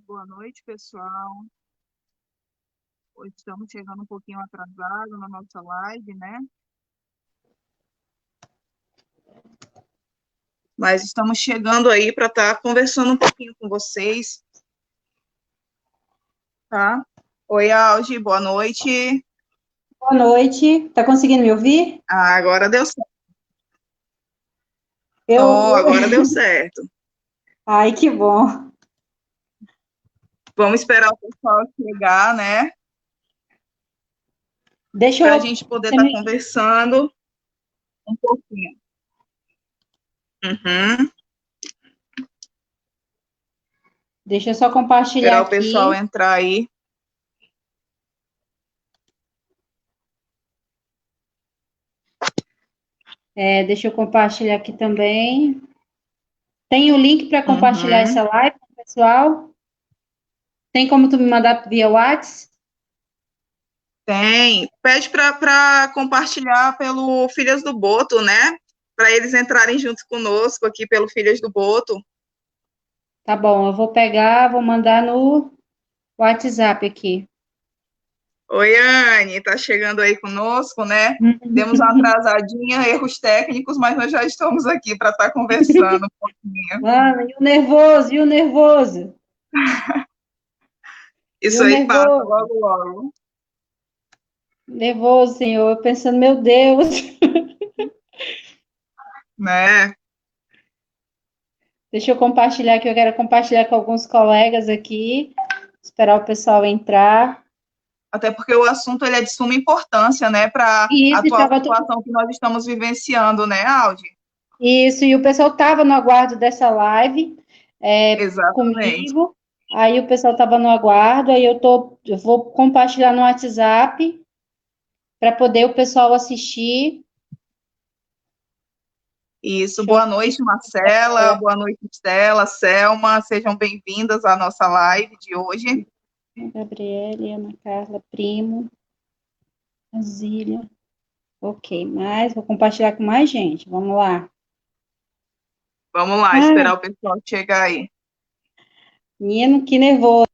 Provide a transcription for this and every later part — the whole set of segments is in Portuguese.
Boa noite, pessoal. Hoje estamos chegando um pouquinho atrasado na nossa live, né? Mas estamos chegando aí para estar conversando um pouquinho com vocês, tá? Oi, Algi, boa noite. Boa noite. Tá conseguindo me ouvir? Ah, agora deu certo. Eu, Oh, eu... agora deu certo. Ai, que bom. Vamos esperar o pessoal chegar, né? Deixa Para a eu, gente poder você estar me- conversando um pouquinho. Uhum. Deixa eu só compartilhar Esperar o pessoal aqui. entrar aí. Deixa eu compartilhar aqui também. Tem o link para compartilhar Uhum. essa live, pessoal? Tem como tu me mandar via WhatsApp? Tem. Pede para compartilhar pelo Filhas do Boto, né? Para eles entrarem junto conosco aqui pelo Filhas do Boto. Tá bom, eu vou pegar, vou mandar no WhatsApp aqui. Oi, Anne, tá chegando aí conosco, né? Demos uma atrasadinha, erros técnicos, mas nós já estamos aqui para estar conversando um pouquinho. Mano, e o nervoso, e o nervoso, e Isso o aí passa nervoso, logo, logo, nervoso, senhor. Eu pensando, meu Deus. né? Deixa eu compartilhar aqui, eu quero compartilhar com alguns colegas aqui, esperar o pessoal entrar. Até porque o assunto ele é de suma importância, né, para E a isso, atual estava tudo. situação que nós estamos vivenciando, né, Aldi? Isso, e o pessoal estava no aguardo dessa live Exatamente. comigo. Aí o pessoal estava no aguardo, eu vou compartilhar no WhatsApp para poder o pessoal assistir. Isso, Deixa eu boa ver noite, se tá Marcela, certo. boa noite, Estela, Selma, sejam bem-vindas à nossa live de hoje. Gabriele, Ana Carla, Primo, Zília. Ok, vou compartilhar com mais gente. Vamos lá. Vamos lá, Ai, esperar o pessoal chegar aí. menino, que nervoso.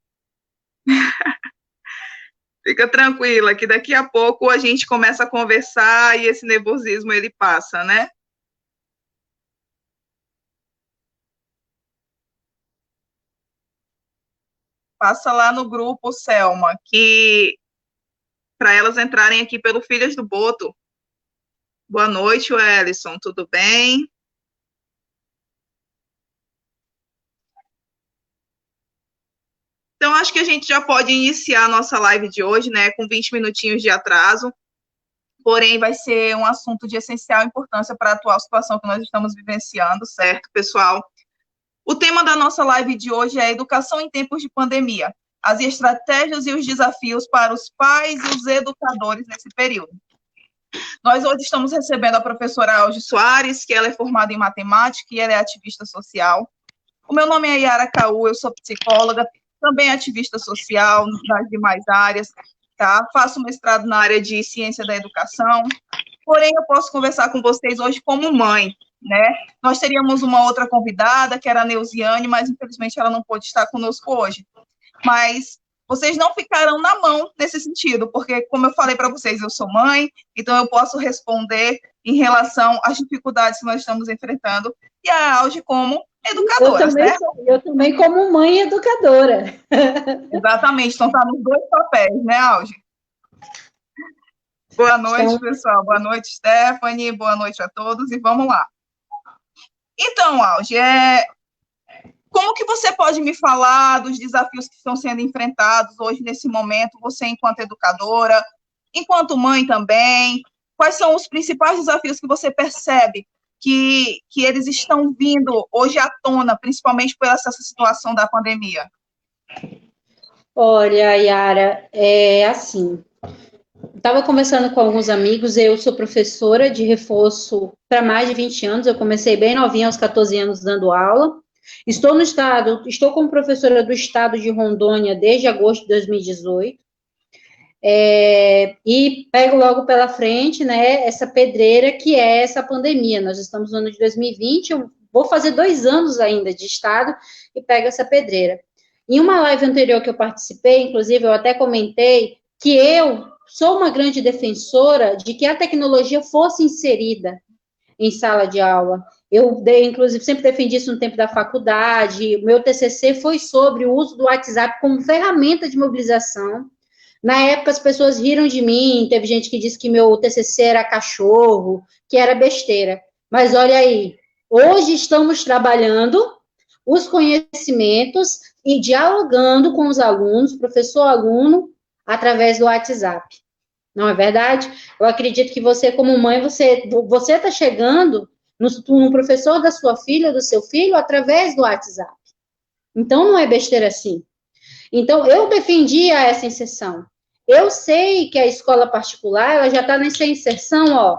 Fica tranquila, que daqui a pouco a gente começa a conversar e esse nervosismo ele passa, né? Passa lá no grupo, Selma, que para elas entrarem aqui pelo Filhas do Boto. Boa noite, Wellison, tudo bem? Então, acho que a gente já pode iniciar a nossa live de hoje, né, com 20 minutinhos de atraso, porém vai ser um assunto de essencial importância para a atual situação que nós estamos vivenciando, certo, pessoal? O tema da nossa live de hoje é educação em tempos de pandemia, as estratégias e os desafios para os pais e os educadores nesse período. Nós hoje estamos recebendo a professora Algi Soares, que ela é formada em matemática e ela é ativista social. O meu nome é Yara Caú, eu sou psicóloga, também ativista social nas demais áreas, tá? Faço mestrado na área de ciência da educação, porém eu posso conversar com vocês hoje como mãe, né? Nós teríamos uma outra convidada, que era a Neuziane, mas infelizmente ela não pôde estar conosco hoje. Mas vocês não ficarão na mão nesse sentido, porque, como eu falei para vocês, eu sou mãe, então eu posso responder em relação às dificuldades que nós estamos enfrentando, e a Alge como educadoras, né? Eu também como mãe educadora. Exatamente, então tá nos dois papéis, né, Alge? Boa noite, Então, pessoal. Boa noite, Stephanie. Boa noite a todos e vamos lá. Então, Alge, como que você pode me falar dos desafios que estão sendo enfrentados hoje, nesse momento, você enquanto educadora, enquanto mãe também? Quais são os principais desafios que você percebe que eles estão vindo hoje à tona, principalmente por essa situação da pandemia? olha, Yara, é assim. Estava conversando com alguns amigos, eu sou professora de reforço para mais de 20 anos, eu comecei bem novinha, aos 14 anos, dando aula. Estou no estado, estou como professora do estado de Rondônia desde agosto de 2018. E pego logo pela frente, né, essa pedreira que é essa pandemia. Nós estamos no ano de 2020, eu vou fazer 2 anos ainda de estado e pego essa pedreira. Em uma live anterior que eu participei, inclusive, eu até comentei que eu sou uma grande defensora de que a tecnologia fosse inserida em sala de aula. Eu, inclusive, sempre defendi isso no tempo da faculdade. O meu TCC foi sobre o uso do WhatsApp como ferramenta de mobilização. Na época, as pessoas riram de mim, teve gente que disse que meu TCC era cachorro, que era besteira. Mas olha aí, hoje estamos trabalhando os conhecimentos e dialogando com os alunos, professor-aluno, através do WhatsApp. Não é verdade? Eu acredito que você, como mãe, você está chegando no professor da sua filha, do seu filho, através do WhatsApp. Então, não é besteira assim. Então, eu defendia essa inserção. Eu sei que a escola particular, ela já está nessa inserção, ó,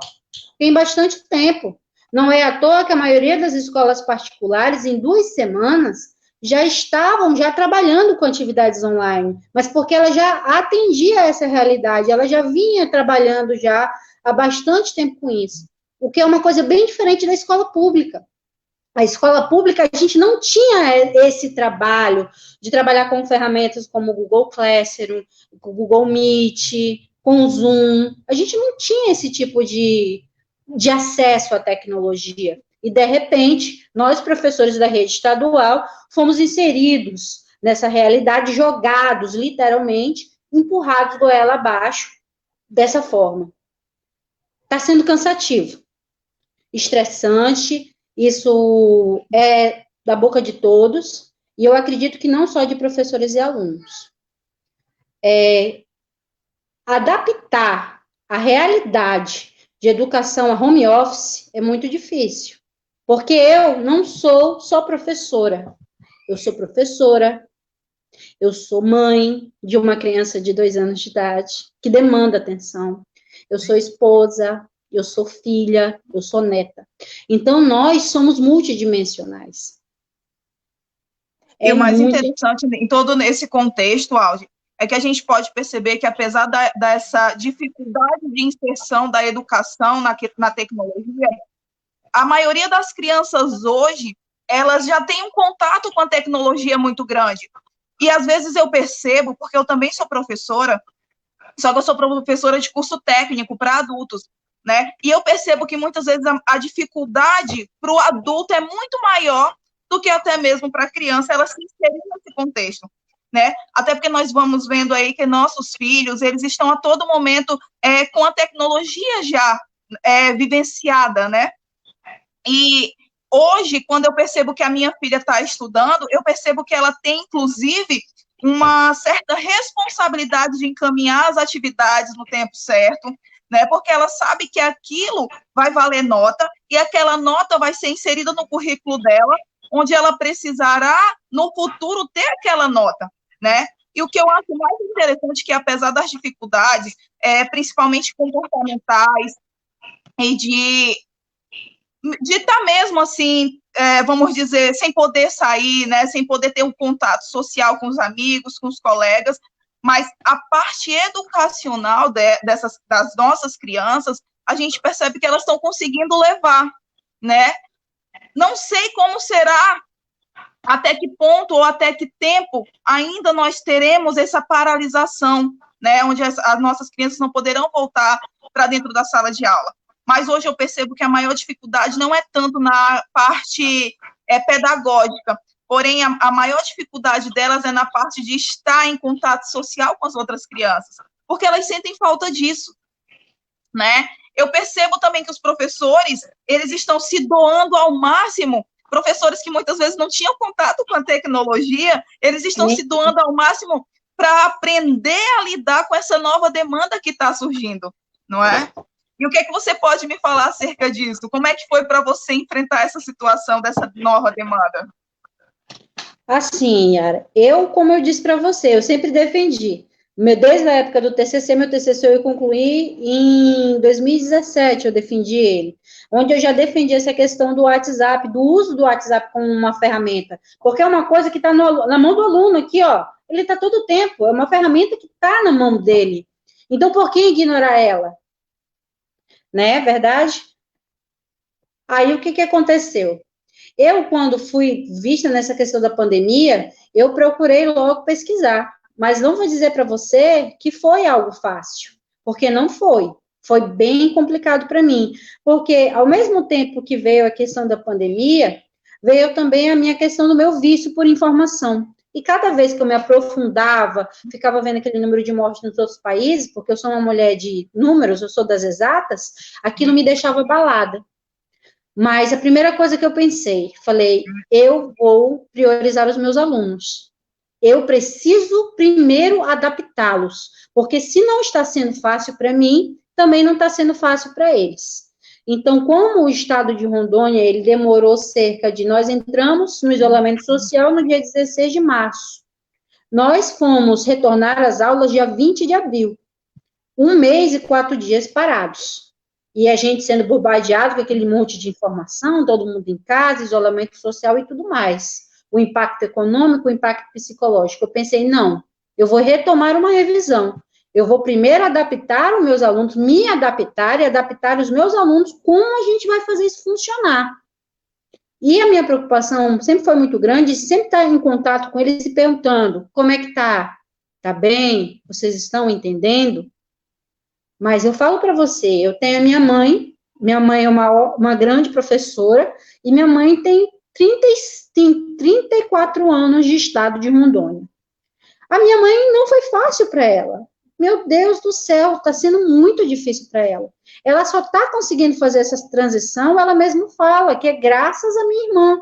tem bastante tempo. Não é à toa que a maioria das escolas particulares, em 2 semanas, já estavam trabalhando com atividades online, mas porque ela já atendia essa realidade, ela já vinha trabalhando já há bastante tempo com isso, o que é uma coisa bem diferente da escola pública. A escola pública, a gente não tinha esse trabalho de trabalhar com ferramentas como o Google Classroom, o Google Meet, com o Zoom. A gente não tinha esse tipo de acesso à tecnologia. E, de repente, nós, professores da rede estadual, fomos inseridos nessa realidade, jogados, literalmente, empurrados goela abaixo, dessa forma. Está sendo cansativo, estressante, isso é da boca de todos, e eu acredito que não só de professores e alunos. Adaptar a realidade de educação a home office é muito difícil, porque eu não sou só professora, eu sou professora, eu sou mãe de uma criança de 2 anos de idade, que demanda atenção, eu sou esposa, eu sou filha, eu sou neta. Então, nós somos multidimensionais. E o mais interessante em todo esse contexto, Aldi, é que a gente pode perceber que, apesar dessa dificuldade de inserção da educação na tecnologia, a maioria das crianças hoje, elas já têm um contato com a tecnologia muito grande. E, às vezes, eu percebo, porque eu também sou professora, só que eu sou professora de curso técnico para adultos, né? E eu percebo que, muitas vezes, a dificuldade para o adulto é muito maior do que até mesmo para a criança ela se inserir nesse contexto, né? Até porque nós vamos vendo aí que nossos filhos, eles estão a todo momento com a tecnologia já vivenciada, né? E hoje, quando eu percebo que a minha filha está estudando, eu percebo que ela tem, inclusive, uma certa responsabilidade de encaminhar as atividades no tempo certo, né? Porque ela sabe que aquilo vai valer nota e aquela nota vai ser inserida no currículo dela, onde ela precisará, no futuro, ter aquela nota, né? E o que eu acho mais interessante é que, apesar das dificuldades, principalmente comportamentais, e de estar mesmo assim, vamos dizer, sem poder sair, né, sem poder ter um contato social com os amigos, com os colegas, mas a parte educacional das nossas crianças, a gente percebe que elas estão conseguindo levar, né? Não sei como será, até que ponto ou até que tempo ainda nós teremos essa paralisação, né, onde as nossas crianças não poderão voltar para dentro da sala de aula. Mas hoje eu percebo que a maior dificuldade não é tanto na parte pedagógica, porém a maior dificuldade delas é na parte de estar em contato social com as outras crianças, porque elas sentem falta disso, né? Eu percebo também que os professores, eles estão se doando ao máximo, professores que muitas vezes não tinham contato com a tecnologia, eles estão se doando ao máximo para aprender a lidar com essa nova demanda que está surgindo, não é? E o que é que você pode me falar acerca disso? Como é que foi para você enfrentar essa situação dessa nova demanda? Assim, Yara, como eu disse para você, eu sempre defendi. Desde a época do TCC, meu TCC eu concluí em 2017, eu defendi ele. Onde eu já defendi essa questão do WhatsApp, do uso do WhatsApp como uma ferramenta. Porque é uma coisa que está na mão do aluno aqui, ó. Ele está todo o tempo, é uma ferramenta que está na mão dele. Então, por que ignorar ela? Né, verdade? Aí, o que aconteceu? Eu, quando fui vista nessa questão da pandemia, eu procurei logo pesquisar, mas não vou dizer para você que foi algo fácil, porque não foi. Foi bem complicado para mim, porque ao mesmo tempo que veio a questão da pandemia, veio também a minha questão do meu vício por informação. E cada vez que eu me aprofundava, ficava vendo aquele número de mortes nos outros países, porque eu sou uma mulher de números, eu sou das exatas, aquilo me deixava abalada. Mas a primeira coisa que eu pensei, falei, eu vou priorizar os meus alunos. Eu preciso primeiro adaptá-los, porque se não está sendo fácil para mim, também não está sendo fácil para eles. Então, como o estado de Rondônia, ele demorou cerca de... Nós entramos no isolamento social no dia 16 de março. Nós fomos retornar às aulas dia 20 de abril. 1 mês e 4 dias parados. E a gente sendo bombardeado com aquele monte de informação, todo mundo em casa, isolamento social e tudo mais. O impacto econômico, o impacto psicológico. Eu pensei, não, eu vou retomar uma revisão. Eu vou primeiro adaptar os meus alunos, me adaptar e adaptar os meus alunos como a gente vai fazer isso funcionar. E a minha preocupação sempre foi muito grande, sempre estar em contato com eles e perguntando, como é que tá? Tá bem? Vocês estão entendendo? Mas eu falo para você, eu tenho a minha mãe é uma grande professora, e minha mãe tem 34 anos de estado de Rondônia. A minha mãe não foi fácil para ela. Meu Deus do céu, está sendo muito difícil para ela. Ela só está conseguindo fazer essa transição, ela mesma fala, que é graças à minha irmã,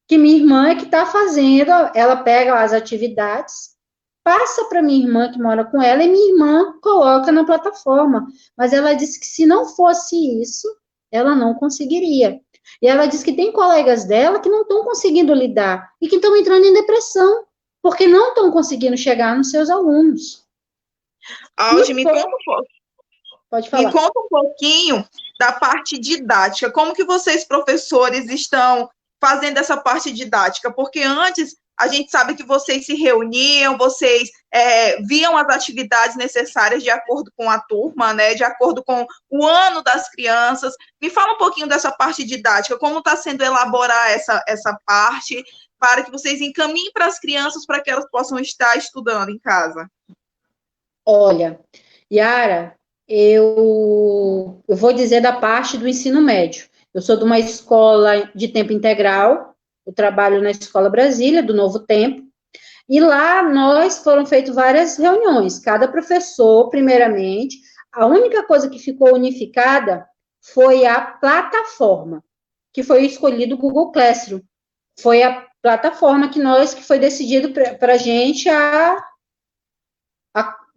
que minha irmã é que está fazendo, ela pega as atividades, passa para minha irmã que mora com ela, e minha irmã coloca na plataforma. Mas ela disse que se não fosse isso, ela não conseguiria. E ela disse que tem colegas dela que não estão conseguindo lidar, e que estão entrando em depressão, porque não estão conseguindo chegar nos seus alunos. Alge, me conta um pouco. Pode falar. Me conta um pouquinho da parte didática. Como que vocês, professores, estão fazendo essa parte didática? Porque antes a gente sabe que vocês se reuniam, vocês viam as atividades necessárias de acordo com a turma, né? De acordo com o ano das crianças. Me fala um pouquinho dessa parte didática, como está sendo elaborar essa parte para que vocês encaminhem para as crianças para que elas possam estar estudando em casa. Olha, Yara, eu vou dizer da parte do ensino médio. Eu sou de uma escola de tempo integral, eu trabalho na Escola Brasília, do Novo Tempo, e lá foram feitas várias reuniões, cada professor, primeiramente, a única coisa que ficou unificada foi a plataforma, que foi escolhido o Google Classroom. Foi a plataforma que foi decidido para a gente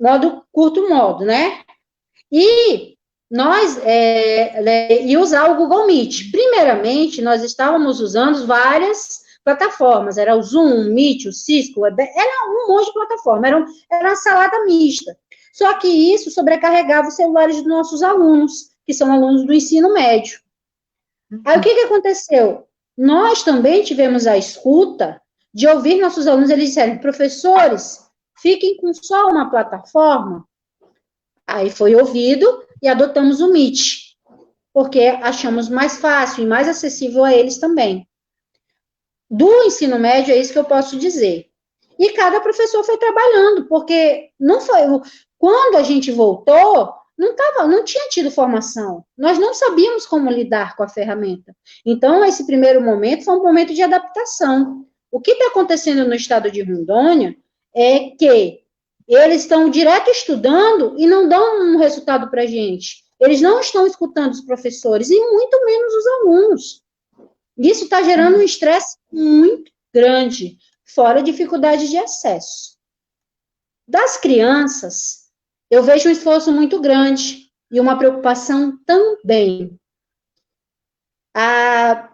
modo curto modo, né? E nós e usar o Google Meet. Primeiramente, nós estávamos usando várias plataformas, era o Zoom, o Meet, o Cisco, era um monte de plataforma, era uma salada mista. Só que isso sobrecarregava os celulares dos nossos alunos, que são alunos do ensino médio. Aí o que aconteceu? Nós também tivemos a escuta de ouvir nossos alunos, eles disseram, professores, fiquem com só uma plataforma. Aí foi ouvido e adotamos o Meet, porque achamos mais fácil e mais acessível a eles também. Do ensino médio, é isso que eu posso dizer. E cada professor foi trabalhando, porque não foi... Quando a gente voltou, não tinha tido formação. Nós não sabíamos como lidar com a ferramenta. Então, esse primeiro momento foi um momento de adaptação. O que está acontecendo no estado de Rondônia é que eles estão direto estudando e não dão um resultado para a gente. Eles não estão escutando os professores e muito menos os alunos. Isso está gerando um estresse muito grande, fora dificuldade de acesso. Das crianças, eu vejo um esforço muito grande e uma preocupação também.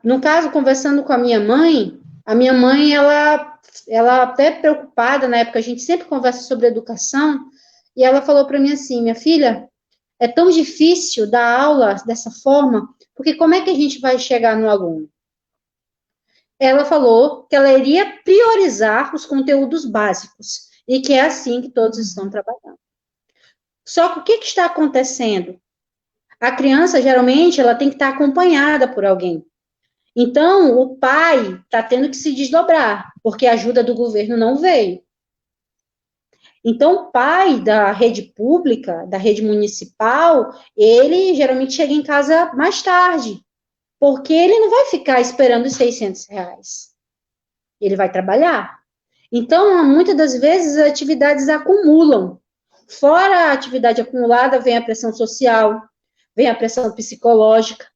No caso, conversando com a minha mãe, ela até preocupada, na época a gente sempre conversa sobre educação, e ela falou para mim assim, minha filha, é tão difícil dar aula dessa forma, porque como é que a gente vai chegar no aluno? Ela falou que ela iria priorizar os conteúdos básicos, e que é assim que todos estão trabalhando. Só que o que está acontecendo? A criança, geralmente, ela tem que estar acompanhada por alguém. Então, o pai está tendo que se desdobrar, porque a ajuda do governo não veio. Então, o pai da rede pública, da rede municipal, ele geralmente chega em casa mais tarde, porque ele não vai ficar esperando os R$ 600. Ele vai trabalhar. Então, muitas das vezes, as atividades acumulam. Fora a atividade acumulada, vem a pressão social, vem a pressão psicológica,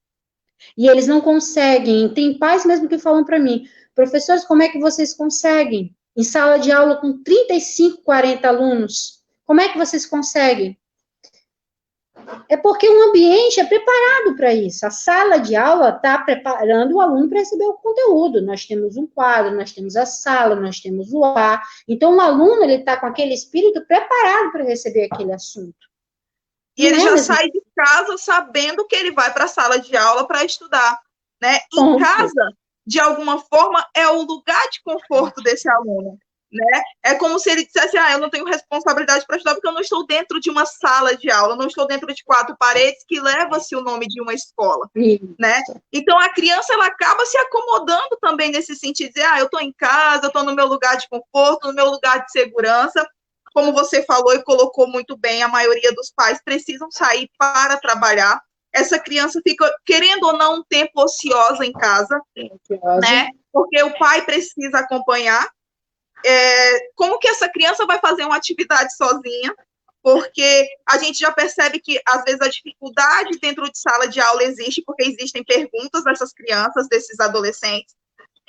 e eles não conseguem. Tem pais mesmo que falam para mim, professores, como é que vocês conseguem? Em sala de aula com 35, 40 alunos, como é que vocês conseguem? É porque o ambiente é preparado para isso. A sala de aula está preparando o aluno para receber o conteúdo. Nós temos um quadro, nós temos a sala, nós temos o ar. Então, o aluno ele está com aquele espírito preparado para receber aquele assunto. E ele já sai de casa sabendo que ele vai para a sala de aula para estudar, né? Em casa, de alguma forma, é o lugar de conforto desse aluno, né? É como se ele dissesse, eu não tenho responsabilidade para estudar porque eu não estou dentro de uma sala de aula, eu não estou dentro de 4 paredes que leva-se o nome de uma escola, né? Então, a criança, ela acaba se acomodando também nesse sentido, de dizer, eu estou em casa, eu estou no meu lugar de conforto, no meu lugar de segurança. Como você falou e colocou muito bem, a maioria dos pais precisam sair para trabalhar. Essa criança fica, querendo ou não, um tempo ociosa em casa, né? Porque o pai precisa acompanhar. Como que essa criança vai fazer uma atividade sozinha? Porque a gente já percebe que, às vezes, a dificuldade dentro de sala de aula existe, porque existem perguntas dessas crianças, desses adolescentes.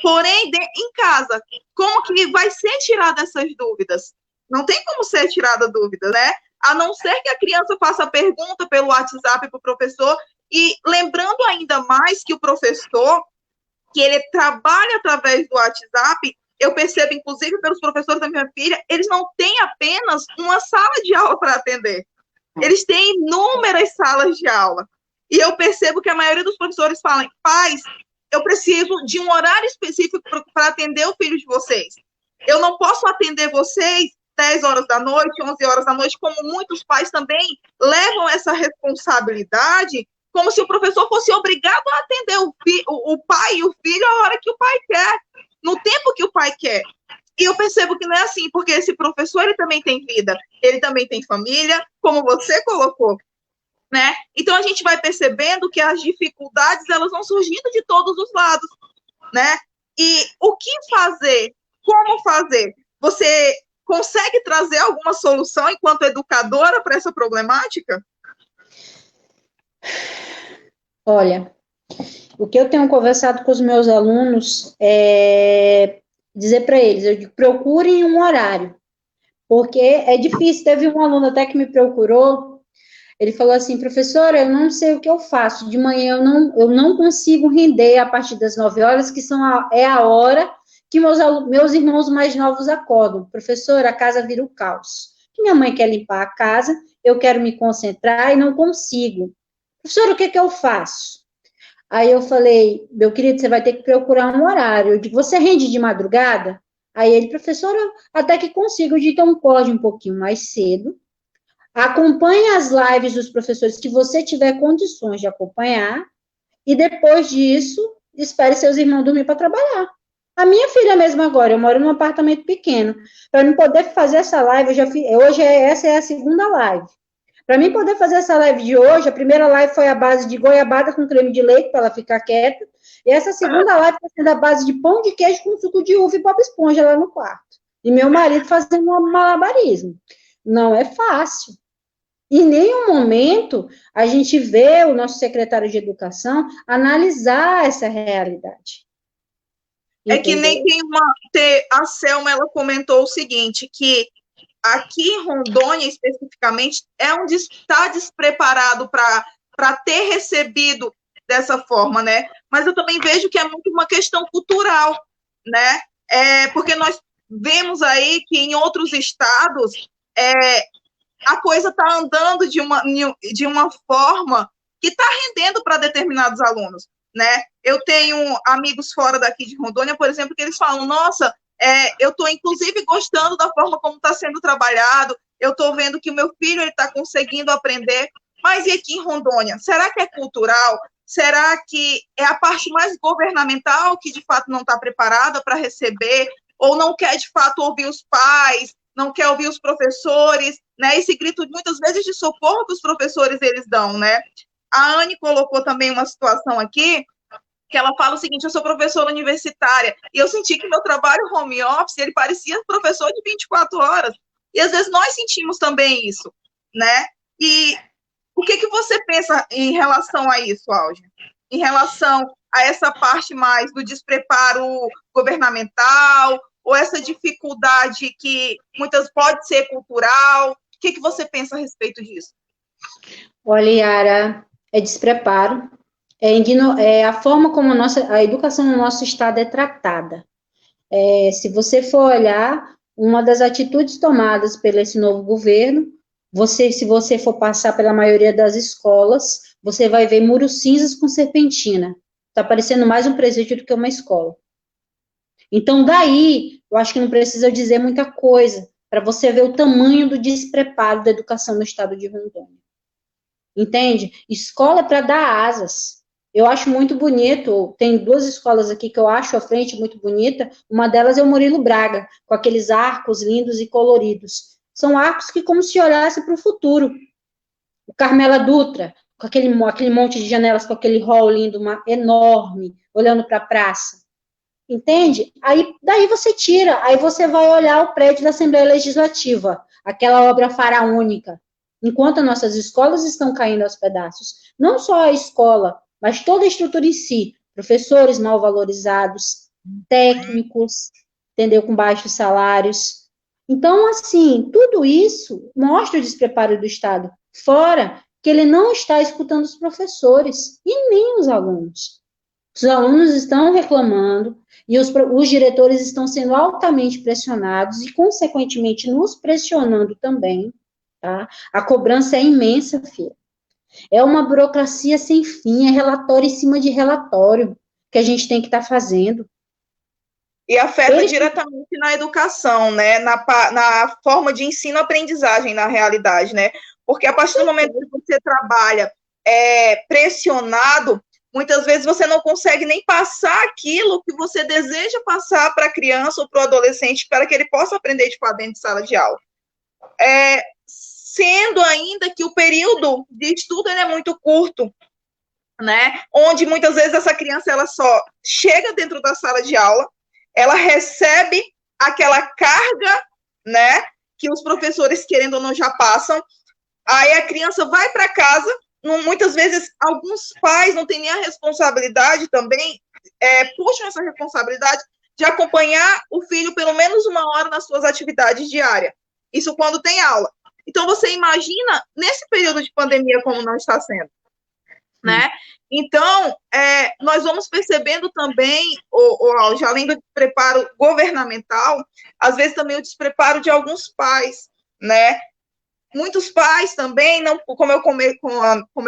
Porém, em casa, como que vai ser tirada essas dúvidas? Não tem como ser tirada dúvida, né? A não ser que a criança faça a pergunta pelo WhatsApp para o professor, e lembrando ainda mais que o professor, que ele trabalha através do WhatsApp, eu percebo, inclusive, pelos professores da minha filha, eles não têm apenas uma sala de aula para atender. Eles têm inúmeras salas de aula. E eu percebo que a maioria dos professores falam, pais, eu preciso de um horário específico para atender o filho de vocês. Eu não posso atender vocês 10 horas da noite, 11 horas da noite, como muitos pais também levam essa responsabilidade, como se o professor fosse obrigado a atender o pai e o filho a hora que o pai quer, no tempo que o pai quer. E eu percebo que não é assim, porque esse professor, ele também tem vida, ele também tem família, como você colocou, né? Então, a gente vai percebendo que as dificuldades, elas vão surgindo de todos os lados, né? E o que fazer? Como fazer? Você consegue trazer alguma solução enquanto educadora para essa problemática? Olha, o que eu tenho conversado com os meus alunos é dizer para eles, eu digo, procurem um horário, porque é difícil. Teve um aluno até que me procurou, ele falou assim, professora, eu não sei o que eu faço, de manhã eu não consigo render a partir das 9 horas, que é a hora que meus irmãos mais novos acordam. Professora, a casa vira o caos. Minha mãe quer limpar a casa, eu quero me concentrar e não consigo. Professora, o que eu faço? Aí eu falei, meu querido, você vai ter que procurar um horário. Eu digo, você rende de madrugada? Aí ele, professora, até que consigo. Eu digo, então acorde um pouquinho mais cedo, acompanhe as lives dos professores que você tiver condições de acompanhar, e depois disso, espere seus irmãos dormir para trabalhar. A minha filha mesmo agora, eu moro num apartamento pequeno, para mim poder fazer essa live, essa é a segunda live. Para mim poder fazer essa live de hoje, a primeira live foi a base de goiabada com creme de leite, para ela ficar quieta, e essa segunda live está sendo a base de pão de queijo com suco de uva e Bob Esponja lá no quarto. E meu marido fazendo um malabarismo. Não é fácil. Em nenhum momento a gente vê o nosso secretário de Educação analisar essa realidade. É que nem a Selma, ela comentou o seguinte, que aqui em Rondônia, especificamente, é onde está despreparado para ter recebido dessa forma, né? Mas eu também vejo que é muito uma questão cultural, né? Porque nós vemos aí que em outros estados a coisa está andando de uma forma que está rendendo para determinados alunos, né? Eu tenho amigos fora daqui de Rondônia, por exemplo, que eles falam, nossa, eu estou, inclusive, gostando da forma como está sendo trabalhado, eu estou vendo que o meu filho está conseguindo aprender, mas e aqui em Rondônia? Será que é cultural? Será que é a parte mais governamental que, de fato, não está preparada para receber, ou não quer, de fato, ouvir os pais, não quer ouvir os professores, né? Esse grito, muitas vezes, de socorro que os professores, eles dão, né? A Anne colocou também uma situação aqui, que ela fala o seguinte: eu sou professora universitária, e eu senti que meu trabalho home office, ele parecia professor de 24 horas, e às vezes nós sentimos também isso, né? E o que você pensa em relação a isso, Alge? Em relação a essa parte mais do despreparo governamental, ou essa dificuldade que muitas pode ser cultural? O que você pensa a respeito disso? Olha, Yara, é despreparo, é a forma como a educação no nosso estado é tratada. Se você for olhar, uma das atitudes tomadas pelo esse novo governo, se você for passar pela maioria das escolas, você vai ver muros cinzas com serpentina. Está parecendo mais um presídio do que uma escola. Então, daí, eu acho que não precisa dizer muita coisa para você ver o tamanho do despreparo da educação no estado de Rondônia. Entende? Escola é para dar asas. Eu acho muito bonito, tem duas escolas aqui que eu acho a frente muito bonita, uma delas é o Murilo Braga, com aqueles arcos lindos e coloridos. São arcos que como se olhasse para o futuro. O Carmela Dutra, com aquele monte de janelas, com aquele hall lindo, enorme, olhando para a praça. Entende? Daí você tira, aí você vai olhar o prédio da Assembleia Legislativa, aquela obra faraônica, enquanto nossas escolas estão caindo aos pedaços. Não só a escola, mas toda a estrutura em si. Professores mal valorizados, técnicos, entendeu? Com baixos salários. Então, assim, tudo isso mostra o despreparo do Estado. Fora que ele não está escutando os professores e nem os alunos. Os alunos estão reclamando e os diretores estão sendo altamente pressionados e, consequentemente, nos pressionando também. Tá? A cobrança é imensa, filha. É uma burocracia sem fim, é relatório em cima de relatório que a gente tem que estar fazendo. E afeta diretamente na educação, né? Na forma de ensino-aprendizagem, na realidade, né? Porque a partir do momento que você trabalha pressionado, muitas vezes você não consegue nem passar aquilo que você deseja passar para a criança ou para o adolescente, para que ele possa aprender de fato dentro de sala de aula. Sendo ainda que o período de estudo ele é muito curto, né? Onde muitas vezes essa criança ela só chega dentro da sala de aula, ela recebe aquela carga, né? Que os professores, querendo ou não, já passam. Aí a criança vai para casa. Muitas vezes, alguns pais não têm nem a responsabilidade também, puxam essa responsabilidade de acompanhar o filho pelo menos 1 hora nas suas atividades diárias. Isso quando tem aula. Então, você imagina, nesse período de pandemia, como não está sendo, né? Então, nós vamos percebendo também, além do despreparo governamental, às vezes também o despreparo de alguns pais, né? Muitos pais também, não, como eu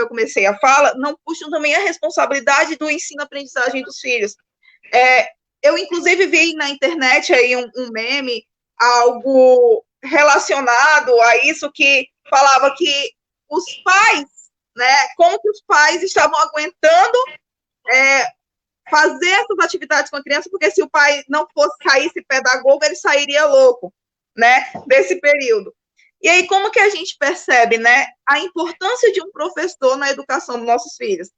comecei a fala, não puxam também a responsabilidade do ensino-aprendizagem dos filhos. Eu, inclusive, vi na internet aí um meme, algo relacionado a isso, que falava que os pais, né, como que os pais estavam aguentando fazer essas atividades com a criança, porque se o pai não fosse saísse pedagogo, ele sairia louco, né, desse período. E aí, como que a gente percebe, né, a importância de um professor na educação dos nossos filhos?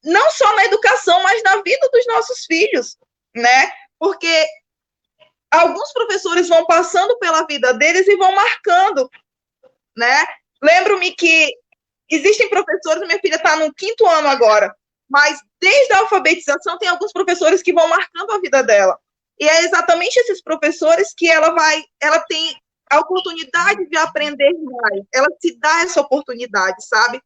Não só na educação, mas na vida dos nossos filhos, né? Porque alguns professores vão passando pela vida deles e vão marcando, né? Lembro-me que existem professores, minha filha está no 5º ano agora, mas desde a alfabetização tem alguns professores que vão marcando a vida dela. E é exatamente esses professores que ela tem a oportunidade de aprender mais, ela se dá essa oportunidade, sabe?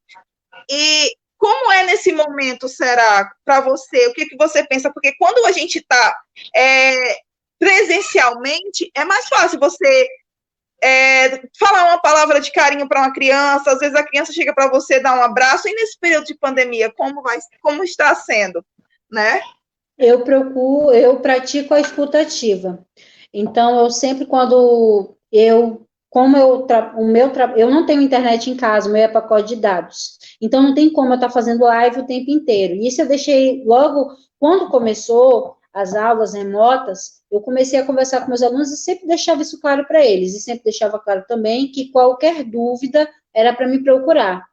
E como é nesse momento, será, para você? O que você pensa? Porque quando a gente está presencialmente, é mais fácil você falar uma palavra de carinho para uma criança, às vezes a criança chega para você dar um abraço, e nesse período de pandemia, como está sendo, né? Eu pratico a escutativa. Então, eu sempre, quando eu como eu não tenho internet em casa, o meu é pacote de dados. Então, não tem como eu estar fazendo live o tempo inteiro. E isso eu deixei logo, quando começou as aulas remotas, eu comecei a conversar com meus alunos e sempre deixava isso claro para eles. E sempre deixava claro também que qualquer dúvida era para me procurar.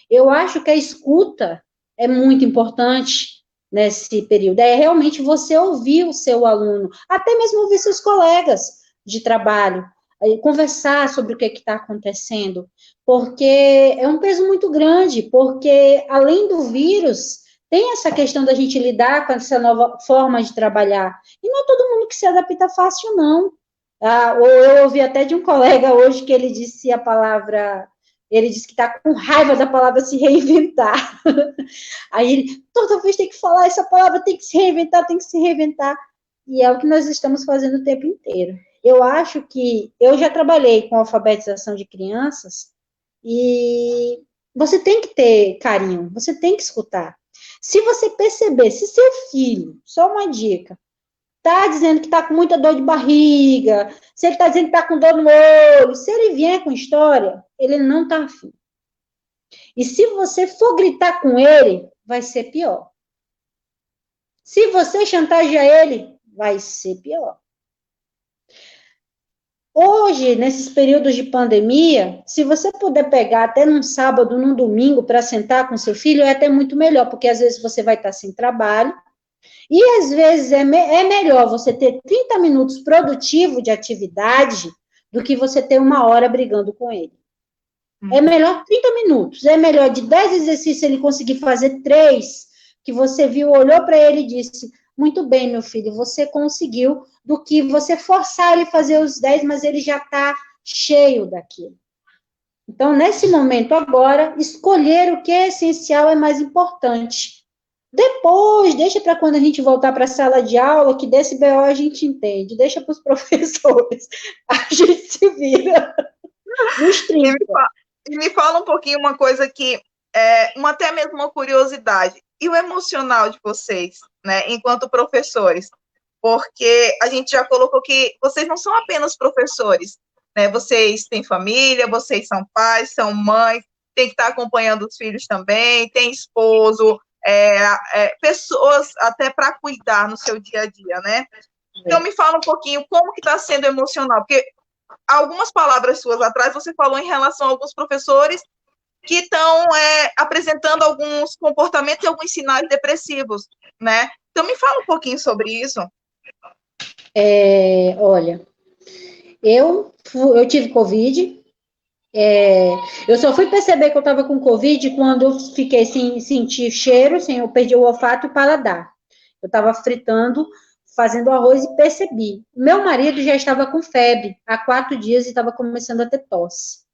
Eu acho que a escuta é muito importante nesse período. É realmente você ouvir o seu aluno, até mesmo ouvir seus colegas de trabalho, conversar sobre o que está acontecendo, porque é um peso muito grande, porque além do vírus, tem essa questão da gente lidar com essa nova forma de trabalhar, e não é todo mundo que se adapta fácil, não. Ou eu ouvi até de um colega hoje que ele disse a palavra, ele disse que está com raiva da palavra se reinventar. Aí ele, toda vez tem que falar essa palavra, tem que se reinventar, tem que se reinventar. E é o que nós estamos fazendo o tempo inteiro. Eu acho que eu já trabalhei com alfabetização de crianças e você tem que ter carinho, você tem que escutar. Se você perceber, se seu filho, só uma dica, tá dizendo que tá com muita dor de barriga, se ele tá dizendo que tá com dor no olho, se ele vier com história, ele não tá afim. E se você for gritar com ele, vai ser pior. Se você chantagear ele, vai ser pior. Hoje, nesses períodos de pandemia, se você puder pegar até num sábado, num domingo, para sentar com seu filho, é até muito melhor, porque às vezes você vai estar sem trabalho, e às vezes é melhor você ter 30 minutos produtivo de atividade do que você ter 1 hora brigando com ele. É melhor 30 minutos, é melhor de 10 exercícios ele conseguir fazer 3, que você viu, olhou para ele e disse, muito bem, meu filho, você conseguiu, do que você forçar ele a fazer os 10, mas ele já está cheio daquilo. Então, nesse momento agora, escolher o que é essencial é mais importante. Depois, deixa para quando a gente voltar para a sala de aula, que desse BO a gente entende, deixa para os professores, a gente se vira nos 30. E me fala um pouquinho uma coisa que até mesmo uma curiosidade. E o emocional de vocês, né, enquanto professores? Porque a gente já colocou que vocês não são apenas professores, né? Vocês têm família, vocês são pais, são mães, tem que estar acompanhando os filhos também, tem esposo, pessoas até para cuidar no seu dia a dia, né? Então, me fala um pouquinho como que está sendo emocional, porque algumas palavras suas atrás você falou em relação a alguns professores que estão apresentando alguns comportamentos e alguns sinais depressivos, né? Então, me fala um pouquinho sobre isso. Olha, eu tive Covid, eu só fui perceber que eu estava com Covid quando eu fiquei sem sentir cheiro, eu perdi o olfato e o paladar. Eu estava fritando, fazendo arroz e percebi. Meu marido já estava com febre há 4 dias e estava começando a ter tosse.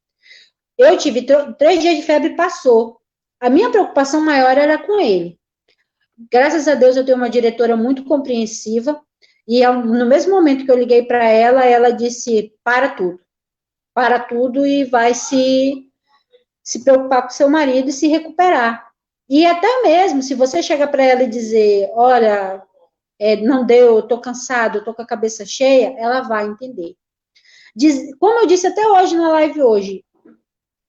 Eu tive 3 dias de febre e passou. A minha preocupação maior era com ele. Graças a Deus eu tenho uma diretora muito compreensiva e no mesmo momento que eu liguei para ela, ela disse, para tudo e vai se preocupar com seu marido e se recuperar. E até mesmo, se você chegar para ela e dizer, olha, não deu, eu tô cansado, eu tô com a cabeça cheia, ela vai entender. Como eu disse até hoje na live hoje,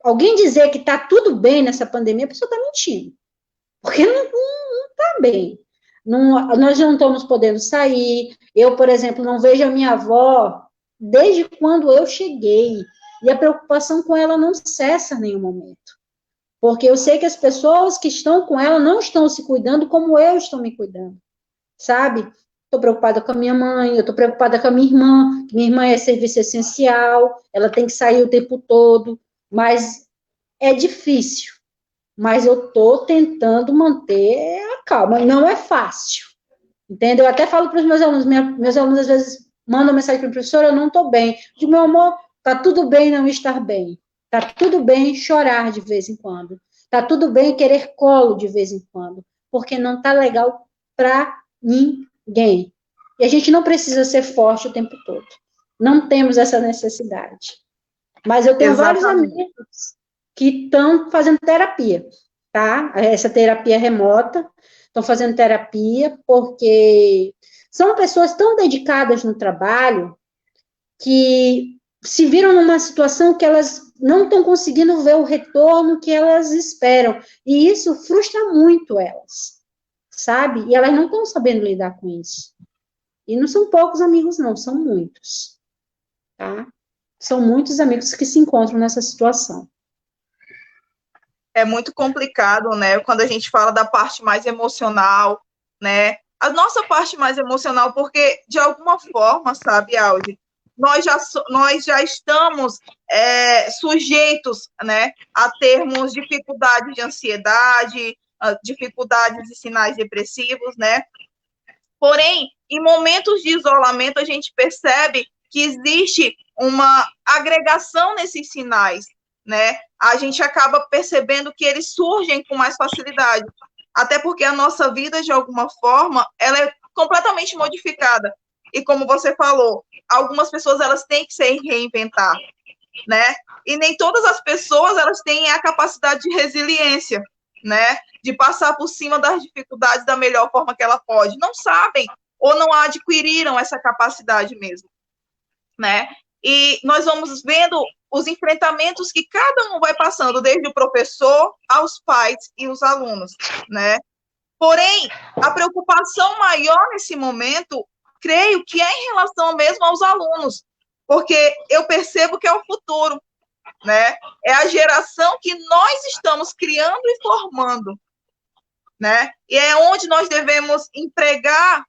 alguém dizer que tá tudo bem nessa pandemia, a pessoa tá mentindo. Porque não tá bem. Nós não estamos podendo sair. Eu, por exemplo, não vejo a minha avó desde quando eu cheguei. E a preocupação com ela não cessa em nenhum momento. Porque eu sei que as pessoas que estão com ela não estão se cuidando como eu estou me cuidando. Sabe? Estou preocupada com a minha mãe, eu estou preocupada com a minha irmã. Minha irmã é serviço essencial, ela tem que sair o tempo todo. Mas é difícil. Mas eu estou tentando manter a calma. Não é fácil. Entendeu? Eu até falo para os meus alunos, meus alunos às vezes mandam mensagem para o professor, eu não estou bem. Eu digo, meu amor, tá tudo bem não estar bem. Tá tudo bem chorar de vez em quando. Tá tudo bem querer colo de vez em quando. Porque não tá legal para ninguém. E a gente não precisa ser forte o tempo todo. Não temos essa necessidade. Mas eu tenho vários amigos que estão fazendo terapia, tá? Essa terapia remota, estão fazendo terapia porque são pessoas tão dedicadas no trabalho que se viram numa situação que elas não estão conseguindo ver o retorno que elas esperam. E isso frustra muito elas, sabe? E elas não estão sabendo lidar com isso. E não são poucos amigos, não, são muitos, tá? São muitos amigos que se encontram nessa situação. É muito complicado, né? Quando a gente fala da parte mais emocional, né? A nossa parte mais emocional, porque de alguma forma, sabe, Aldi, nós já estamos sujeitos, né, a termos dificuldades de ansiedade, dificuldades de sinais depressivos, né? Porém, em momentos de isolamento, a gente percebe que existe uma agregação nesses sinais, né? A gente acaba percebendo que eles surgem com mais facilidade, até porque a nossa vida, de alguma forma, ela é completamente modificada. E como você falou, algumas pessoas elas têm que se reinventar, né? E nem todas as pessoas elas têm a capacidade de resiliência, né? De passar por cima das dificuldades da melhor forma que ela pode. Não sabem ou não adquiriram essa capacidade mesmo, né? E nós vamos vendo os enfrentamentos que cada um vai passando, desde o professor aos pais e os alunos, né? Porém, a preocupação maior nesse momento, creio que é em relação mesmo aos alunos, porque eu percebo que é o futuro, né? É a geração que nós estamos criando e formando, né? E é onde nós devemos empregar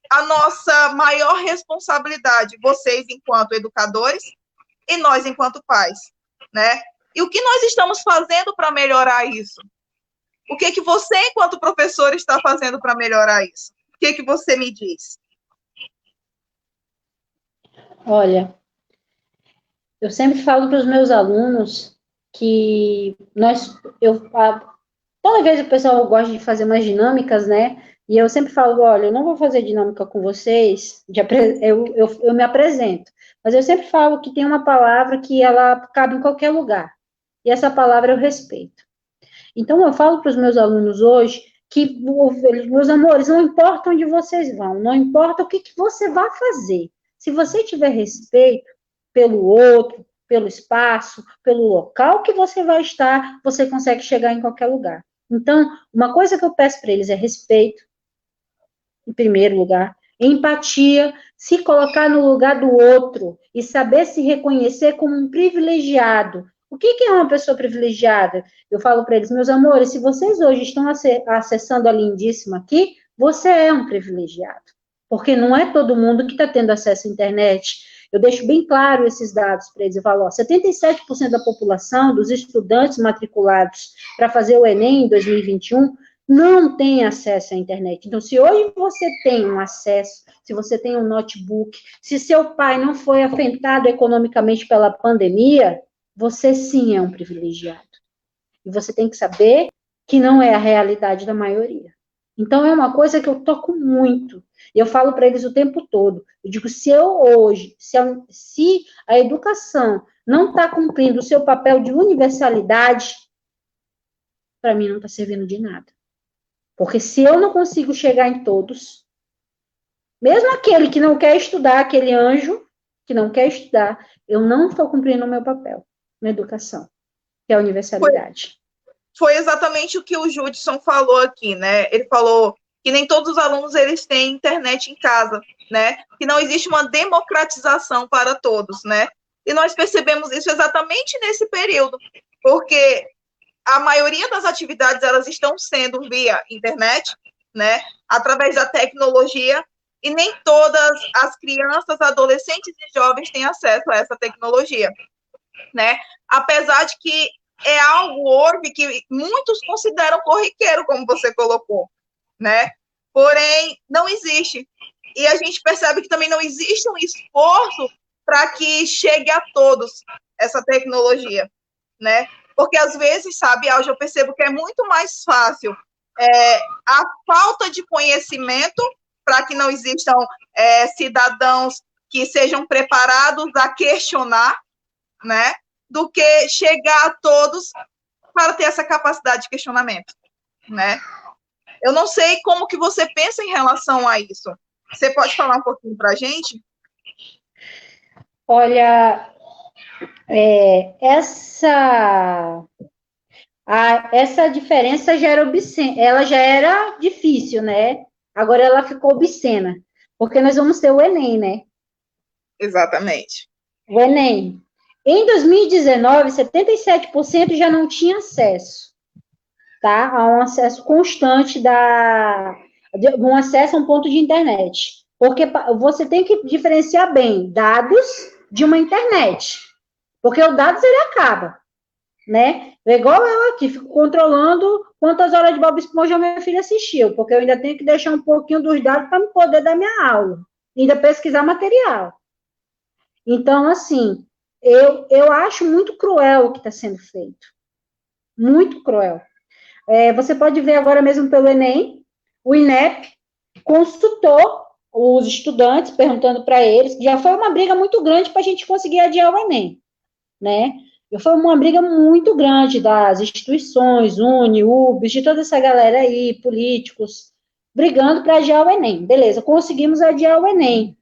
a nossa maior responsabilidade, vocês enquanto educadores e nós enquanto pais, né? E o que nós estamos fazendo para melhorar isso? O que você, enquanto professor, está fazendo para melhorar isso? O que você me diz? Olha, eu sempre falo para os meus alunos que toda vez o pessoal gosta de fazer umas dinâmicas, né? E eu sempre falo, olha, eu não vou fazer dinâmica com vocês, eu me apresento, mas eu sempre falo que tem uma palavra que ela cabe em qualquer lugar, e essa palavra é o respeito. Então, eu falo para os meus alunos hoje que, meus amores, não importa onde vocês vão, não importa o que você vai fazer, se você tiver respeito pelo outro, pelo espaço, pelo local que você vai estar, você consegue chegar em qualquer lugar. Então, uma coisa que eu peço para eles é respeito, em primeiro lugar, empatia, se colocar no lugar do outro e saber se reconhecer como um privilegiado. O que é uma pessoa privilegiada? Eu falo para eles, meus amores, se vocês hoje estão acessando a Lindíssima aqui, você é um privilegiado, porque não é todo mundo que está tendo acesso à internet. Eu deixo bem claro esses dados para eles. Eu falo, ó, 77% da população, dos estudantes matriculados para fazer o Enem em 2021, não tem acesso à internet. Então, se hoje você tem um acesso, se você tem um notebook, se seu pai não foi afetado economicamente pela pandemia, você sim é um privilegiado. E você tem que saber que não é a realidade da maioria. Então, é uma coisa que eu toco muito. E eu falo para eles o tempo todo. Eu digo, se a educação não está cumprindo o seu papel de universalidade, para mim não está servindo de nada. Porque se eu não consigo chegar em todos, mesmo aquele que não quer estudar, aquele anjo que não quer estudar, eu não estou cumprindo o meu papel na educação, que é a universalidade. Foi exatamente o que o Judson falou aqui, né? Ele falou que nem todos os alunos eles têm internet em casa, né? Que não existe uma democratização para todos, né? E nós percebemos isso exatamente nesse período, porque a maioria das atividades elas estão sendo via internet, né? Através da tecnologia, e nem todas as crianças, adolescentes e jovens têm acesso a essa tecnologia, né? Apesar de que é algo hoje que muitos consideram corriqueiro, como você colocou, né? Porém, não existe. E a gente percebe que também não existe um esforço para que chegue a todos essa tecnologia, né? Porque às vezes, sabe, Alja, eu percebo que é muito mais fácil a falta de conhecimento para que não existam cidadãos que sejam preparados a questionar, né? Do que chegar a todos para ter essa capacidade de questionamento, né? Eu não sei como que você pensa em relação a isso. Você pode falar um pouquinho para a gente? Olha, Essa diferença já era obscena, ela já era difícil, né? Agora ela ficou obscena, porque nós vamos ter o Enem, né? Exatamente. O Enem. Em 2019, 77% já não tinha acesso, tá? A um acesso constante um acesso a um ponto de internet. Porque você tem que diferenciar bem dados de uma internet. Porque o dados, ele acaba, né? É igual eu aqui, fico controlando quantas horas de Bob Esponja minha filha assistiu, porque eu ainda tenho que deixar um pouquinho dos dados para poder dar minha aula. Ainda pesquisar material. Então, assim, eu acho muito cruel o que está sendo feito. Muito cruel. Você pode ver agora mesmo pelo Enem, o INEP consultou os estudantes, perguntando para eles, já foi uma briga muito grande para a gente conseguir adiar o Enem, né? Foi uma briga muito grande das instituições, Uni, UBS, de toda essa galera aí, políticos, brigando para adiar o Enem. Beleza, conseguimos adiar o Enem.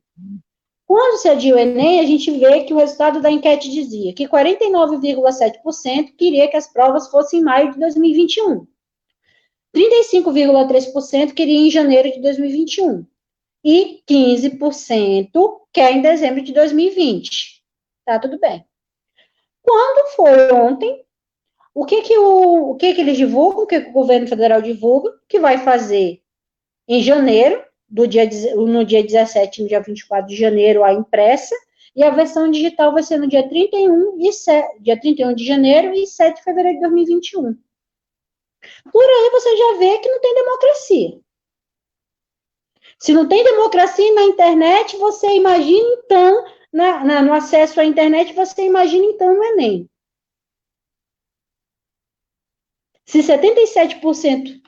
Quando se adia o Enem, a gente vê que o resultado da enquete dizia que 49,7% queria que as provas fossem em maio de 2021. 35,3% queria em janeiro de 2021. E 15% quer em dezembro de 2020. Tá tudo bem. Quando foi ontem, o que eles divulgam, o que o governo federal divulga, que vai fazer em janeiro, no dia 17 e no dia 24 de janeiro, a impressa, e a versão digital vai ser no dia 31 de janeiro e 7 de fevereiro de 2021. Por aí você já vê que não tem democracia. Se não tem democracia na internet, você imagina, então, no acesso à internet, você imagina, então, no Enem. Se 77%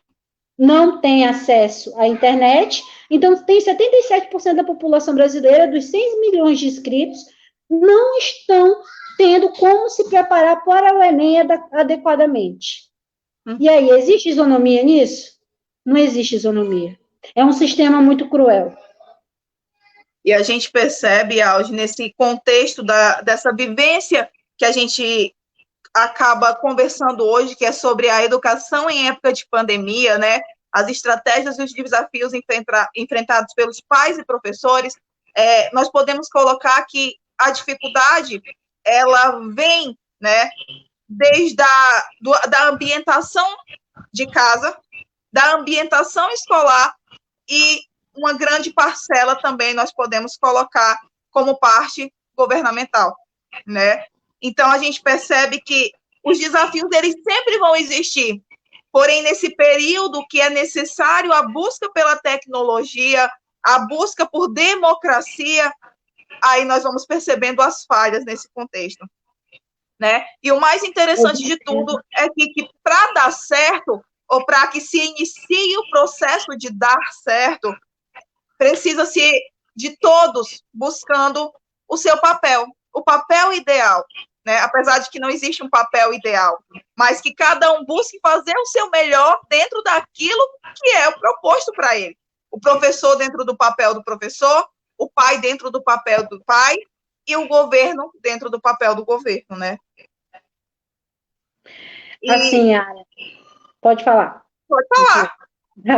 não tem acesso à internet, então tem 77% da população brasileira, dos 6 milhões de inscritos, não estão tendo como se preparar para o Enem adequadamente. E aí, existe isonomia nisso? Não existe isonomia. É um sistema muito cruel. E a gente percebe, Alge, nesse contexto dessa vivência que a gente acaba conversando hoje, que é sobre a educação em época de pandemia, né? As estratégias e os desafios enfrentados pelos pais e professores, nós podemos colocar que a dificuldade, ela vem, né, desde da ambientação de casa, da ambientação escolar, e uma grande parcela também nós podemos colocar como parte governamental, né? Então, a gente percebe que os desafios, eles sempre vão existir, porém, nesse período que é necessário a busca pela tecnologia, a busca por democracia, aí nós vamos percebendo as falhas nesse contexto, né? E o mais interessante de tudo é que para dar certo, ou para que se inicie o processo de dar certo, precisa-se de todos buscando o seu papel, o papel ideal, né? Apesar de que não existe um papel ideal, mas que cada um busque fazer o seu melhor dentro daquilo que é o proposto para ele. O professor dentro do papel do professor, o pai dentro do papel do pai e o governo dentro do papel do governo, né? Assim, Ara, pode falar. Pode falar.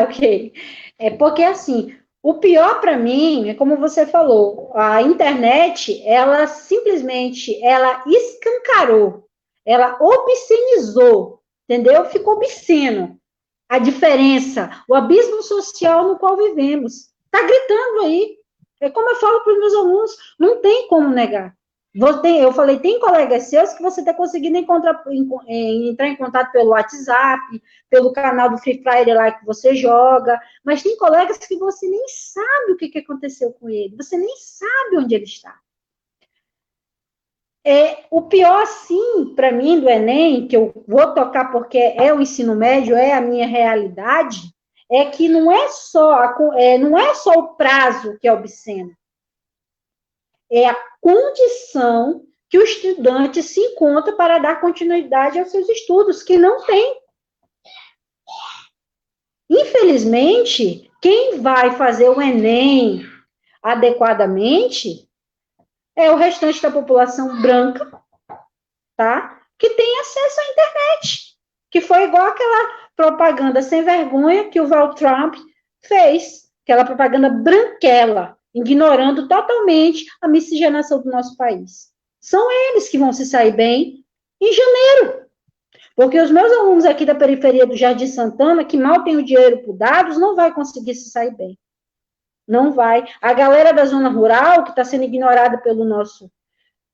Ok. É porque, assim, o pior para mim é como você falou, a internet, ela simplesmente, ela escancarou, ela obscenizou, entendeu? Ficou obsceno a diferença, o abismo social no qual vivemos. Está gritando aí. É como eu falo para os meus alunos, não tem como negar. Eu falei, tem colegas seus que você está conseguindo entrar em contato pelo WhatsApp, pelo canal do Free Fire lá que você joga, mas tem colegas que você nem sabe o que aconteceu com ele, você nem sabe onde ele está. O pior, sim, para mim, do Enem, que eu vou tocar porque é o ensino médio, é a minha realidade, é que não é só o prazo que é obsceno, é a condição que o estudante se encontra para dar continuidade aos seus estudos, que não tem. Infelizmente, quem vai fazer o Enem adequadamente é o restante da população branca, tá? Que tem acesso à internet, que foi igual aquela propaganda sem vergonha que o Val Trump fez, aquela propaganda branquela, ignorando totalmente a miscigenação do nosso país. São eles que vão se sair bem em janeiro, porque os meus alunos aqui da periferia do Jardim Santana, que mal têm o dinheiro por dados, não vai conseguir se sair bem. Não vai. A galera da zona rural, que está sendo ignorada pelo nosso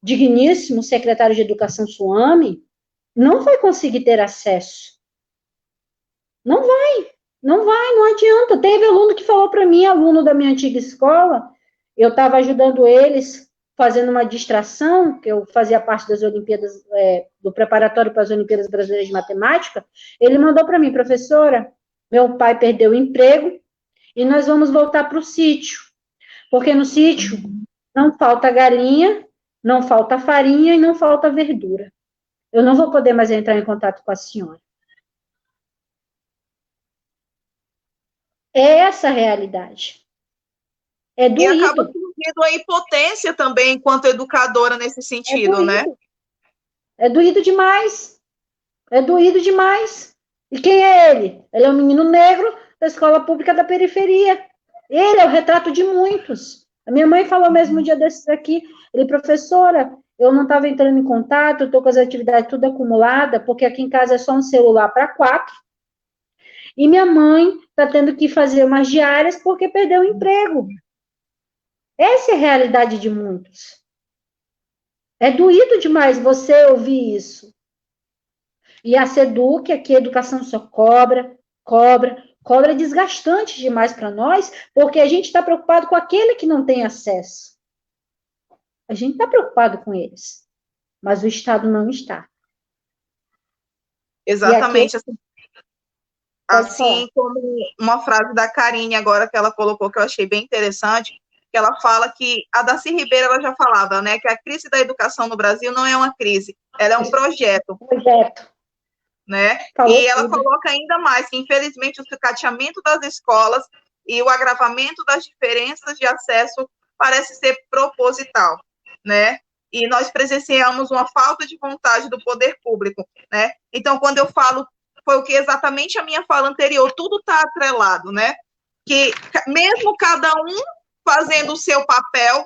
digníssimo secretário de Educação Suame, não vai conseguir ter acesso. Não vai, não adianta. Teve aluno que falou para mim, aluno da minha antiga escola, eu estava ajudando eles fazendo uma distração, que eu fazia parte das Olimpíadas, do preparatório para as Olimpíadas Brasileiras de Matemática, ele mandou para mim, professora, meu pai perdeu o emprego e nós vamos voltar para o sítio, porque no sítio não falta galinha, não falta farinha e não falta verdura. Eu não vou poder mais entrar em contato com a senhora. É essa a realidade. É doído. E acaba surgindo a impotência também enquanto educadora nesse sentido, né? É doído demais. É doído demais. E quem é ele? Ele é um menino negro da escola pública da periferia. Ele é o retrato de muitos. A minha mãe falou mesmo um dia desses aqui, ele, professora, eu não estava entrando em contato, eu estou com as atividades tudo acumulada, porque aqui em casa é só um celular para 4, e minha mãe está tendo que fazer umas diárias porque perdeu o emprego. Essa é a realidade de muitos. É doído demais você ouvir isso. E a SEDUC, aqui a educação só cobra é desgastante demais para nós, porque a gente está preocupado com aquele que não tem acesso. A gente está preocupado com eles, mas o Estado não está. Exatamente. Assim como uma frase da Karine agora que ela colocou, que eu achei bem interessante, que ela fala que a Darcy Ribeiro ela já falava, né, que a crise da educação no Brasil não é uma crise, ela é um projeto. Né? E ela coloca ainda mais que, infelizmente, o sucateamento das escolas e o agravamento das diferenças de acesso parece ser proposital, né? E nós presenciamos uma falta de vontade do poder público, né? Então, quando eu falo, foi o que exatamente a minha fala anterior, tudo está atrelado, né? Que mesmo cada um fazendo o seu papel,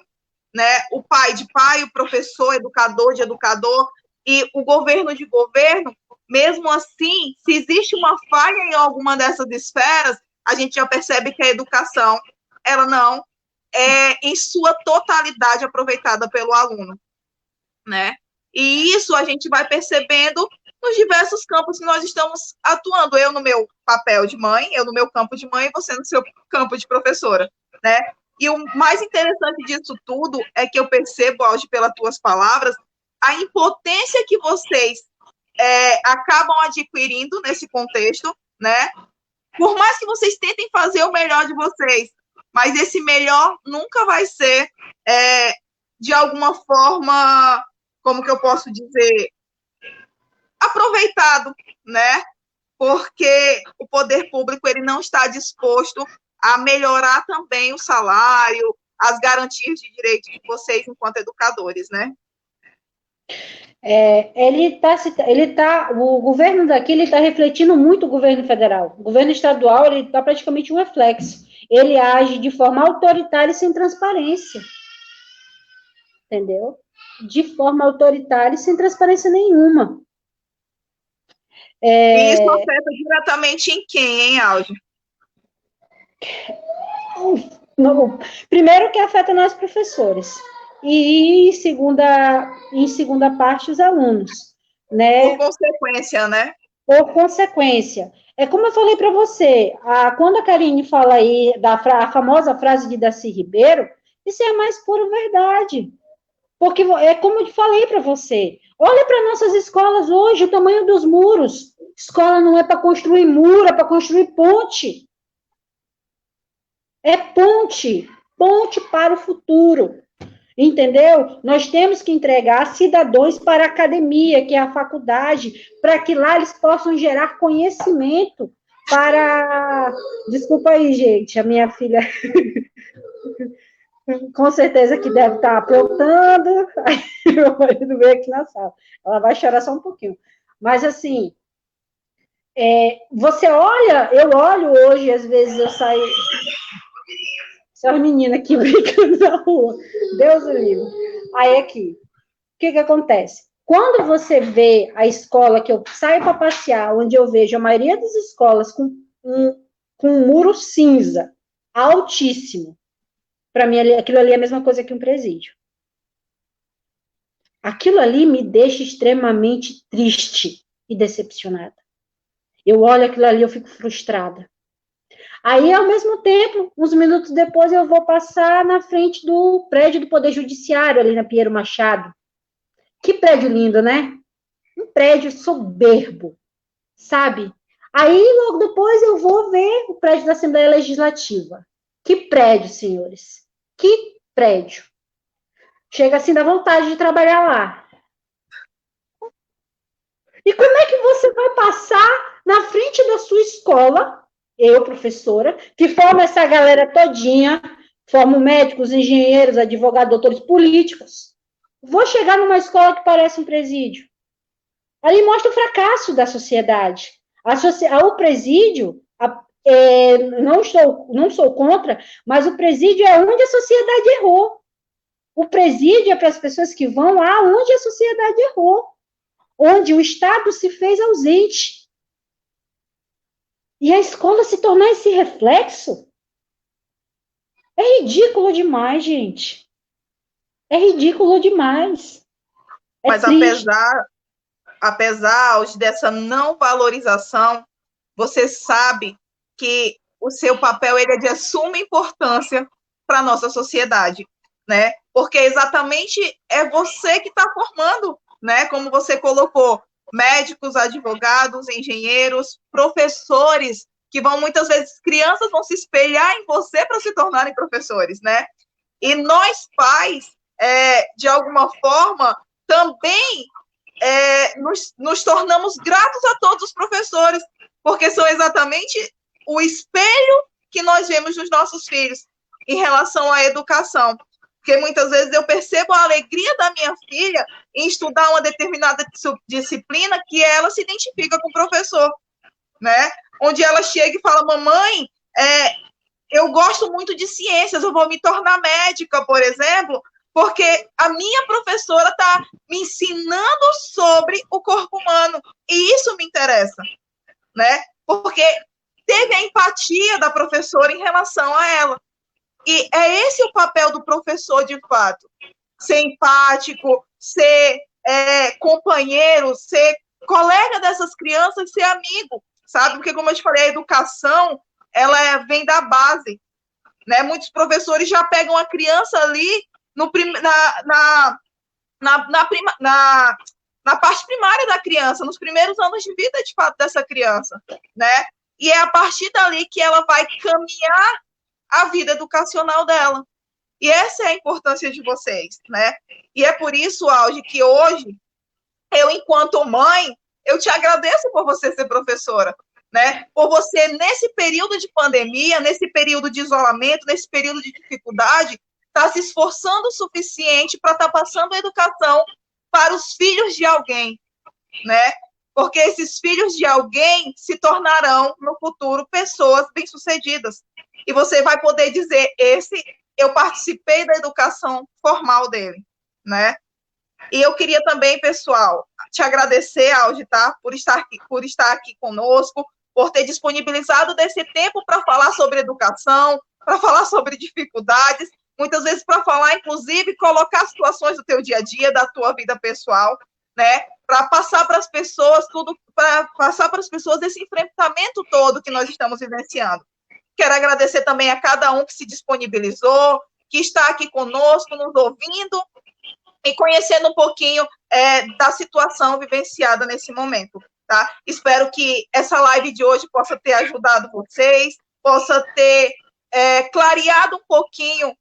né? O pai de pai, o professor, educador de educador e o governo de governo, mesmo assim, se existe uma falha em alguma dessas esferas, a gente já percebe que a educação, ela não é em sua totalidade aproveitada pelo aluno, né? E isso a gente vai percebendo nos diversos campos que nós estamos atuando. Eu no meu papel de mãe, eu no meu campo de mãe, e você no seu campo de professora, né? E o mais interessante disso tudo é que eu percebo, Alge, pelas tuas palavras, a impotência que vocês acabam adquirindo nesse contexto, né? Por mais que vocês tentem fazer o melhor de vocês, mas esse melhor nunca vai ser, de alguma forma, como que eu posso dizer, aproveitado, né? Porque o poder público ele não está disposto a melhorar também o salário, as garantias de direitos de vocês enquanto educadores, né? O governo daqui ele está refletindo muito o governo federal. O governo estadual ele está praticamente um reflexo. Ele age de forma autoritária e sem transparência, entendeu? De forma autoritária e sem transparência nenhuma. E isso afeta diretamente em quem, hein, Alge? Primeiro que afeta nós professores. E em segunda parte, os alunos. Né? Por consequência, né? Por consequência. É como eu falei para você, quando a Karine fala aí a famosa frase de Darcy Ribeiro, isso é a mais pura verdade. Porque é como eu falei para você, olha para nossas escolas hoje, o tamanho dos muros. Escola não é para construir muro, é para construir ponte. É ponte para o futuro. Entendeu? Nós temos que entregar cidadãos para a academia, que é a faculdade, para que lá eles possam gerar conhecimento para... Desculpa aí, gente, a minha filha... com certeza que deve estar aprontando. Aí meu marido veio aqui na sala. Ela vai chorar só um pouquinho. Mas, assim, você olha, eu olho hoje, às vezes eu saio. Essa menina aqui brincando na rua. Deus o livre. Aí, aqui. O que acontece? Quando você vê a escola que eu saio para passear, onde eu vejo a maioria das escolas com um muro cinza, altíssimo, para mim, aquilo ali é a mesma coisa que um presídio. Aquilo ali me deixa extremamente triste e decepcionada. Eu olho aquilo ali, eu fico frustrada. Aí, ao mesmo tempo, uns minutos depois, eu vou passar na frente do prédio do Poder Judiciário, ali na Pinheiro Machado. Que prédio lindo, né? Um prédio soberbo, sabe? Aí, logo depois, eu vou ver o prédio da Assembleia Legislativa. Que prédio, senhores? Que prédio. Chega assim, dá vontade de trabalhar lá. E como é que você vai passar na frente da sua escola, eu, professora, que forma essa galera todinha, formo médicos, engenheiros, advogados, doutores, políticos. Vou chegar numa escola que parece um presídio. Ali mostra o fracasso da sociedade. O presídio, não sou contra, mas o presídio é onde a sociedade errou. O presídio é para as pessoas que vão lá onde a sociedade errou, onde o Estado se fez ausente. E a escola se tornar esse reflexo é ridículo demais, gente. É ridículo demais. Mas apesar dessa não valorização, você sabe que o seu papel ele é de suma importância para a nossa sociedade, né? Porque exatamente é você que está formando, né? Como você colocou, médicos, advogados, engenheiros, professores, que vão muitas vezes, crianças vão se espelhar em você para se tornarem professores, né? E nós, pais, de alguma forma, também nos tornamos gratos a todos os professores, porque são exatamente o espelho que nós vemos nos nossos filhos em relação à educação. Porque muitas vezes eu percebo a alegria da minha filha em estudar uma determinada disciplina que ela se identifica com o professor, né? Onde ela chega e fala, mamãe, eu gosto muito de ciências, eu vou me tornar médica, por exemplo, porque a minha professora está me ensinando sobre o corpo humano, e isso me interessa, né? Porque teve a empatia da professora em relação a ela. E é esse o papel do professor, de fato. Ser empático, ser companheiro, ser colega dessas crianças, ser amigo, sabe? Porque, como eu te falei, a educação, ela vem da base, né? Muitos professores já pegam a criança ali na parte primária da criança, nos primeiros anos de vida, de fato, dessa criança, né? E é a partir dali que ela vai caminhar a vida educacional dela. E essa é a importância de vocês, né? E é por isso, Alge, que hoje, eu, enquanto mãe, eu te agradeço por você ser professora, né? Por você, nesse período de pandemia, nesse período de isolamento, nesse período de dificuldade, estar se esforçando o suficiente para estar passando a educação para os filhos de alguém, né? Porque esses filhos de alguém se tornarão, no futuro, pessoas bem-sucedidas. E você vai poder dizer, eu participei da educação formal dele, né? E eu queria também, pessoal, te agradecer, Alge, tá? Por estar aqui conosco, por ter disponibilizado desse tempo para falar sobre educação, para falar sobre dificuldades, muitas vezes para falar, inclusive, colocar situações do teu dia a dia, da tua vida pessoal, né? Para passar para as pessoas para passar para as pessoas esse enfrentamento todo que nós estamos vivenciando. Quero agradecer também a cada um que se disponibilizou, que está aqui conosco, nos ouvindo e conhecendo um pouquinho da situação vivenciada nesse momento, tá? Espero que essa live de hoje possa ter ajudado vocês, possa ter clareado um pouquinho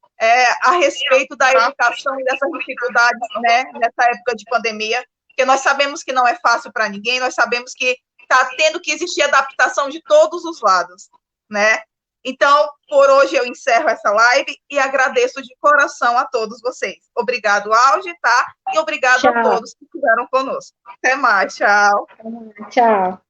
a respeito da educação e dessas dificuldades, né, nessa época de pandemia, porque nós sabemos que não é fácil para ninguém, nós sabemos que está tendo que existir adaptação de todos os lados, né? Então, Por hoje eu encerro essa live e agradeço de coração a todos vocês. Obrigado, Alge, tá? E obrigado a todos que estiveram conosco. Até mais, tchau. Tchau.